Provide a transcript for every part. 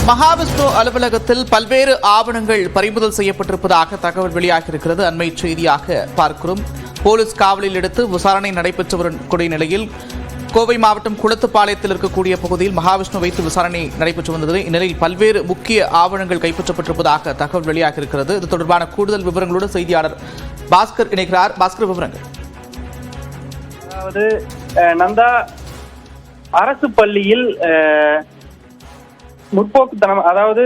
மகாவிஷ்ணு அலுவலகத்தில் பல்வேறு ஆவணங்கள் பறிமுதல் செய்யப்பட்டிருப்பதாக தகவல் வெளியாகியிருக்கிறது. அண்மை செய்தியாக பார்க்கிறோம். போலீஸ் காவலில் எடுத்து விசாரணை நடைபெற்று வரக்கூடிய நிலையில் கோவை மாவட்டம் குளத்துப்பாளையத்தில் இருக்கக்கூடிய பகுதியில் மகாவிஷ்ணு வைத்து விசாரணை நடைபெற்று வந்தது. இந்நிலையில் பல்வேறு முக்கிய ஆவணங்கள் கைப்பற்றப்பட்டிருப்பதாக தகவல் வெளியாகியிருக்கிறது. இது தொடர்பான கூடுதல் விவரங்களோடு செய்தியாளர் பாஸ்கர் இணைகிறார். பாஸ்கர், விவரங்கள். அதாவது நந்தா அரசு பள்ளியில் முற்போக்குத்தனம், அதாவது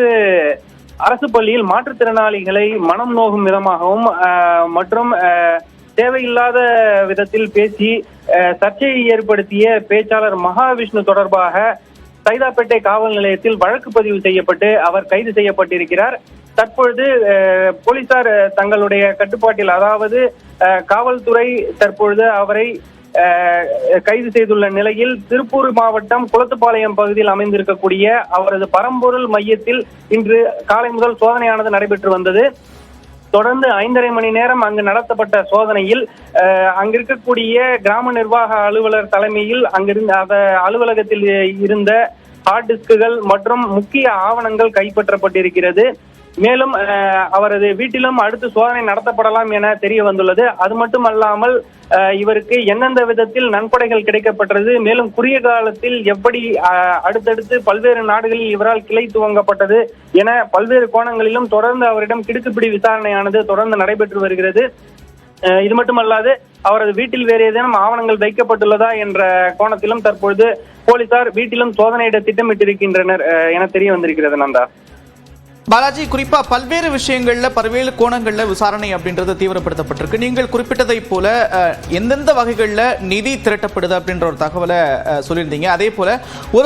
அரசு பள்ளியில் மாற்றுத்திறனாளிகளை மனம் நோகும் விதமாகவும் மற்றும் தேவையில்லாத விதத்தில் பேசி சர்ச்சையை ஏற்படுத்திய பேச்சாளர் மகாவிஷ்ணு தொடர்பாக சைதாப்பேட்டை காவல் நிலையத்தில் வழக்கு பதிவு செய்யப்பட்டு அவர் கைது செய்யப்பட்டிருக்கிறார். தற்பொழுது போலீசார் தங்களுடைய கட்டுப்பாட்டில், அதாவது காவல்துறை தற்பொழுது அவரை கைது செய்துள்ள நிலையில் திருப்பூர் மாவட்டம் குளத்துப்பாளையம் பகுதியில் அமைந்திருக்கக்கூடிய அவரது பரம்பொருள் மையத்தில் இன்று காலை முதல் சோதனையானது நடைபெற்று வந்தது. தொடர்ந்து 5.5 மணி நேரம் அங்கு நடத்தப்பட்ட சோதனையில் அங்கிருக்கக்கூடிய கிராம நிர்வாக அலுவலர் தலைமையில் அங்கிருந்த அலுவலகத்தில் இருந்த ஹார்ட் டிஸ்குகள் மற்றும் முக்கிய ஆவணங்கள் கைப்பற்றப்பட்டிருக்கிறது. மேலும் அவரது வீட்டிலும் அடுத்து சோதனை நடத்தப்படலாம் என தெரிய வந்துள்ளது. அது மட்டுமல்லாமல் இவருக்கு எந்தெந்த விதத்தில் நன்கொடைகள் கிடைக்கப்பட்டது, மேலும் குறுகிய காலத்தில் எப்படி அடுத்தடுத்து பல்வேறு நாடுகளில் இவரால் கிளை துவங்கப்பட்டது என பல்வேறு கோணங்களிலும் தொடர்ந்து அவரிடம் கிடுக்குப்பிடி விசாரணையானது தொடர்ந்து நடைபெற்று வருகிறது. இது மட்டுமல்லாது அவரது வீட்டில் வேறு ஏதேனும் ஆவணங்கள் வைக்கப்பட்டுள்ளதா என்ற கோணத்திலும் தற்பொழுது போலீசார் வீட்டிலும் சோதனையிட திட்டமிட்டிருக்கின்றனர் என தெரிய வந்திருக்கிறது. நந்தா, பாலாஜி, குறிப்பா பல்வேறு விஷயங்கள்ல பல்வேறு கோணங்கள்ல விசாரணை அப்படின்றது தீவிரப்படுத்தப்பட்டிருக்கு. நீங்கள் குறிப்பிட்டதை போல எந்தெந்த வகைகள்ல நிதி திரட்டப்படுது அப்படின்ற ஒரு தகவலை சொல்லியிருந்தீங்க. அதே போல ஒரு